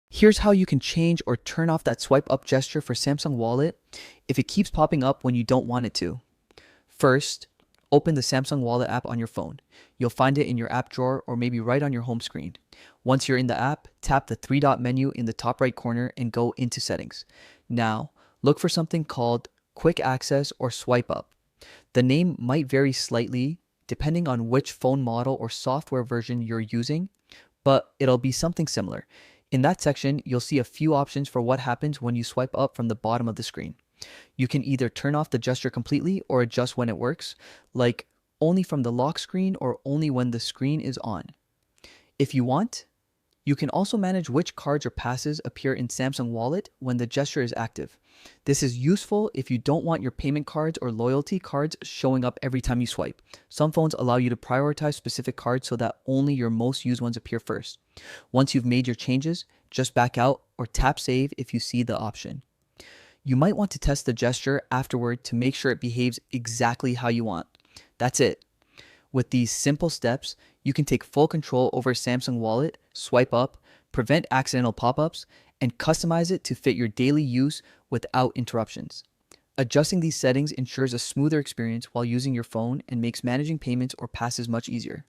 Here's how you can change or turn off that swipe up gesture for Samsung Wallet if it keeps popping up when you don't want it to. First, open the Samsung Wallet app on your phone. You'll find it in your app drawer or maybe right on your home screen. Once you're in the app, tap the three dot menu in the top right corner and go into settings. Now, look for something called Quick Access or Swipe Up. The name might vary slightly depending on which phone model or software version you're using, but it'll be something similar. In that section, you'll see a few options for what happens when you swipe up from the bottom of the screen. You can either turn off the gesture completely or adjust when it works, like only from the lock screen or only when the screen is on. If you want, you can also manage which cards or passes appear in Samsung Wallet when the gesture is active. This is useful if you don't want your payment cards or loyalty cards showing up every time you swipe. Some phones allow you to prioritize specific cards so that only your most used ones appear first. Once you've made your changes, just back out or tap save if you see the option. You might want to test the gesture afterward to make sure it behaves exactly how you want. That's it. With these simple steps, you can take full control over Samsung Wallet, swipe up, prevent accidental pop-ups, and customize it to fit your daily use without interruptions. Adjusting these settings ensures a smoother experience while using your phone and makes managing payments or passes much easier.